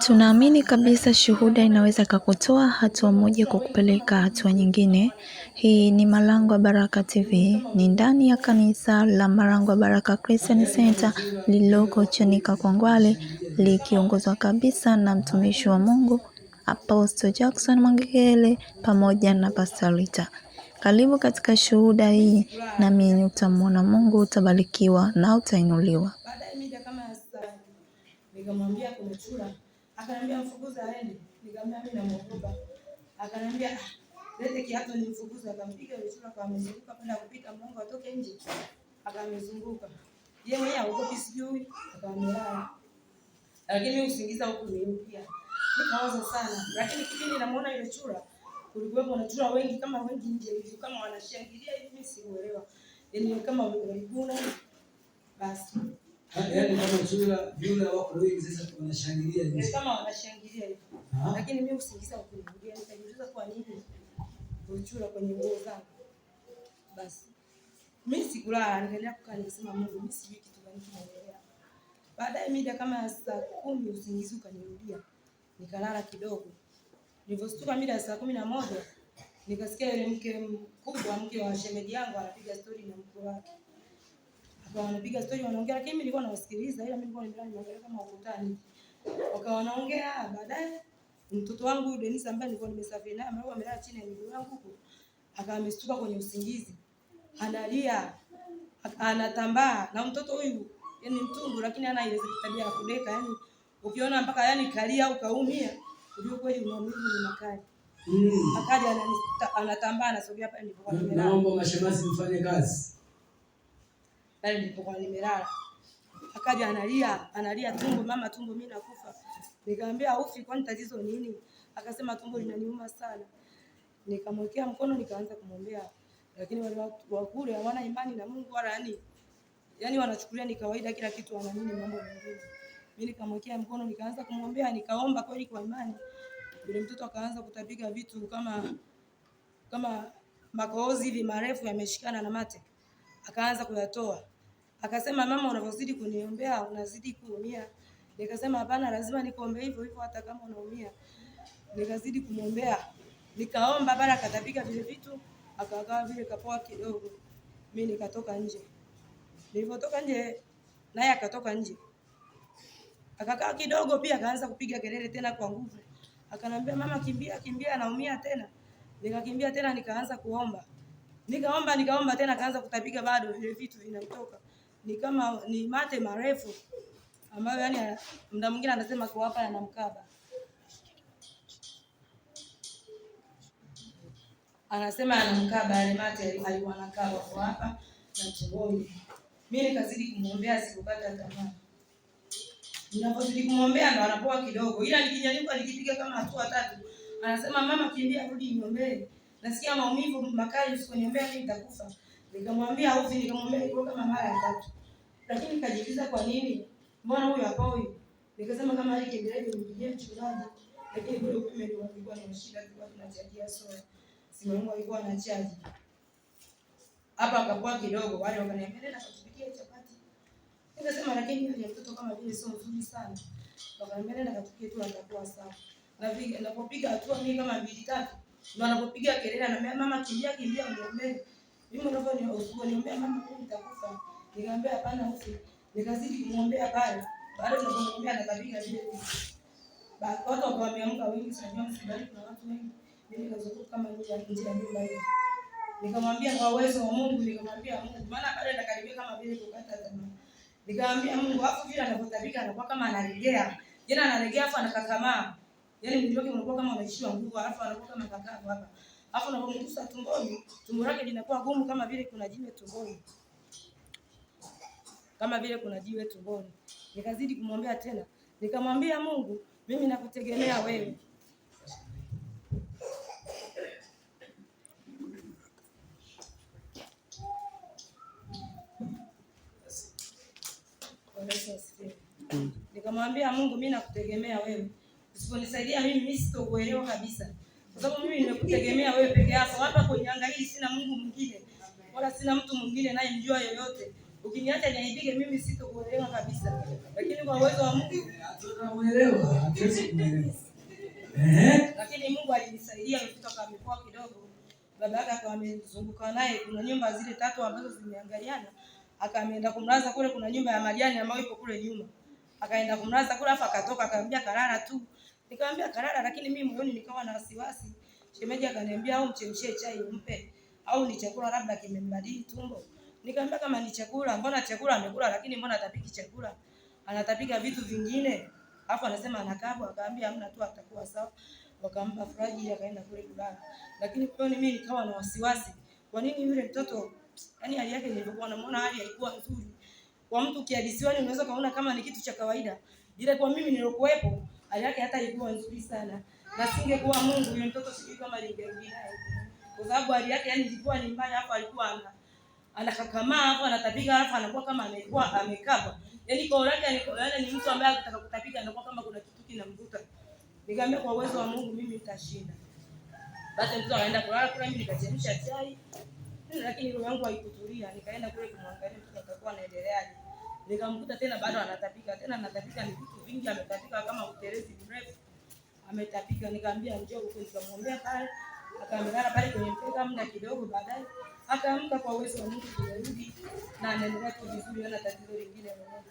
Tunaamini kabisa shuhuda inaweza kukutoa hatua moja kukupeleka hatua nyingine. Hii ni Malango ya Baraka TV, ni ndani ya kanisa la Malango ya Baraka Christian Center lililoko Chanika Kongwale, likiongozwa kabisa na mtumishi wa Mungu Apostle Jackson Mwangekele pamoja na Pastor Rita. Karibu katika shuhuda hii, na mimi utamwona Mungu, utabarikiwa na utainuliwa. Nikamwambia kuna chura, akaniambia mfukuza aende. Nikamwambia mimi namuogopa. Akaniambia lete kiatu nimfukuze. Akampiga yule chura kwa mzunguka kwenda kupika mlango atoke nje. Akamzunguka. Yeye mwenyewe haogopi sijui, akamlala. Lakini usingiza huko nirudia. Nikawaza sana. Lakini kipindi namuona yule chura, kulikuwa na chura wengi kama wengi nje hivi kama wanashangilia hivi, mimi simuelewa. Yaani kama waliguna basi. Yaani kama chura yule wako wengi sasa wanashangilia hivi. Kama wanashangilia hivi. Lakini mimi usingiza ukinirudia, nikajiuliza kwa nini chura kwenye nguo zangu. Basi mimi sikulala, nikaendelea kukaa nikisema Mungu, mimi sijui kitu gani kinaendelea. Baadaye mida kama saa 10 usingizi ukanirudia. Nikalala kidogo. Nilipostuka mida saa 11 nikasikia yule mke mkubwa, mke wa shemeji yangu anapiga story na mke wake. Wanapiga story wanaongea, lakini mimi nilikuwa nawasikiliza, ila mimi nilikuwa nimeangalia kama ukutani. Wakawa wanaongea. Baadaye mtoto wangu Denisa ambaye nilikuwa nimesafiri naye amelala chini ya miguu yangu huko, akawa amestuka kwenye usingizi. Analia, anatambaa, na mtoto huyu yani mtundu, lakini hana ile tabia ya kudeka, yani ukiona mpaka yani kalia au kaumia ndio kweli unamwili ni makali. Akaja anatambaa, anasogea pale nilipokuwa nimelala. Naomba mashemasi mfanye kazi. Pale nilipokuwa nimelala. Akaja analia tumbo, mama tumbo mimi nakufa. Nikamwambia ufi, kwani tatizo nini? Akasema tumbo linaniuma sana. Nikamwekea mkono nikaanza kumwombea. Lakini wale watu wa kule hawana imani na Mungu wala yani wanachukulia ni kawaida kila kitu, wanaamini mambo mengine. Mimi nikamwekea mkono nikaanza kumwombea, nikaomba kweli kwa imani. Yule mtoto akaanza kutapika vitu kama makohozi hivi marefu yameshikana na mate. Akaanza kuyatoa. Akasema mama, unavyozidi kuniombea unazidi kuumia. Nikasema hapana, lazima nikuombe hivyo hivyo hata kama unaumia. Nikazidi kumwombea. Nikaomba bala akatapika vile vitu, akakaa vile kapoa kidogo. Mimi nikatoka nje. Nilipotoka nje naye akatoka nje. Akakaa kidogo pia akaanza kupiga kelele tena kwa nguvu. Akanambia mama, kimbia naumia tena. Nikakimbia tena nikaanza kuomba. Nikaomba tena akaanza kutapika bado vile vitu vinatoka. Ni kama ni mate marefu ambayo yani muda mwingine anasema kwa hapa yanamkaba. Anasema anamkaba yale mate alikuwa anakaba kwa hapa na tumboni. Mimi nikazidi kumwombea, sikukata tamaa. Ninapozidi kumwombea ndo anapoa kidogo. Ila nikinyanyuka nikipiga kama hatua 3, anasema mama, kimbia rudi niombee. Nasikia maumivu makali, usiponiombea mimi nitakufa. Nikamwambia ufi, nikamwambia iko kama mara ya 3. Lakini nikajiuliza kwa nini? Mbona huyu hapoi? Nikasema kama hiki ndio nimpigie mchungaji. Lakini kule umeme ndio ulikuwa na shida, tulikuwa tunachajia sola. Simu yangu ilikuwa na chaji. Hapa akapoa kidogo, wale wakaniambia nenda katupikie chapati. Nikasema lakini yule mtoto kama vile sio nzuri sana. Wakaniambia nenda katupikie tu atakuwa sawa. Napopiga hatua mimi kama 2 3, ndio anapopiga kelele ananiambia mama, kimbia uniombee. Mimi unavyoniombea mama, mimi nitakufa. Nikamwambia hapana ufi. Nikazidi kumwombea pale. Baada ya kumwombea nikapiga vile vitu. Watu wakaamka wengi, sijui msibali kuna watu wengi. Mimi nikazunguka kama nje ya nyumba hiyo. Nikamwambia kwa uwezo wa Mungu, nikamwambia Mungu, maana pale nakaribia kama vile kukata tamaa. Nikamwambia Mungu, afu vile anapotapika anakuwa kama analegea. Jana analegea afu anakakamaa. Yaani mwili wake unakuwa kama unaishiwa nguvu, afu anakuwa kama kakavu hapa. Afu unapomgusa tumboni, tumbo lake linakuwa gumu kama vile kuna jiwe tumboni. Kama vile kuna jiwe tumboni. Nikazidi kumwombea tena. Nikamwambia Mungu, mimi nakutegemea wewe. Nikamwambia Mungu, mimi nakutegemea wewe. Usiponisaidia mimi sitokuelewa kabisa. Kwa sababu mimi nimekutegemea wewe peke yako. Hapa kwenye anga hili sina Mungu mwingine. Wala sina mtu mwingine naye mjua yoyote. Ukiniacha niaibike mimi sitokuelewa kabisa. Lakini kwa uwezo wa Mungu tunamuelewa, hatuwezi kumuelewa. Lakini Mungu alinisaidia kutoka mikoa kidogo. Baba yake akawa amezunguka naye, kuna nyumba zile 3 ambazo zimeangaliana. Akaenda kumlaza kule, kuna nyumba ya majani ambayo ipo kule nyuma. Akaenda kumlaza kule afa akatoka akamwambia kalala tu. Nikamwambia kalala, lakini mimi moyoni nikawa na wasiwasi. Shemeji akaniambia au mchemshie chai umpe au ni chakula labda kimembadili tumbo. Nikamwambia kama ni chakula, mbona chakula amekula lakini mbona atapiki chakula? Anatapika vitu vingine. Alafu anasema anakabwa, akaambia hamna tu atakuwa sawa. Wakampa faraji akaenda kule kulala. Lakini kwa mimi nikawa na wasiwasi. Kwa nini yule mtoto yani hali yake nilipokuwa namuona hali haikuwa nzuri. Kwa mtu kiadisiwani unaweza kaona kama ni kitu cha kawaida. Ile kwa mimi nilokuepo hali yake hata ilikuwa nzuri sana. Na singekuwa Mungu yule mtoto sijui kama lingerudi naye. Kwa sababu hali yake yani ilikuwa ni mbaya, hapo alikuwa anakakamaa hapo anatapika, alafu anakuwa kama amekuwa amekaba. Yaani kwa uraka ni mtu ambaye anataka kutapika anakuwa kama kuna kitu kinamvuta. Nikamwambia kwa uwezo wa Mungu mimi nitashinda. Basi mtu akaenda kulala kule, mimi nikachemsha chai. Lakini roho yangu haikutulia, nikaenda kule kumwangalia mtoto atakuwa anaendeleaje. Nikamkuta tena bado anatapika, ni vitu vingi ametapika kama utelezi mrefu. Ametapika, nikamwambia njoo huko, nikamwombea pale. Akalala pale kwenye mkeka muda kidogo, baadaye akaamka kwa uwezo wa Mungu kurudi na anaendelea tu vizuri, hana tatizo lingine lolote.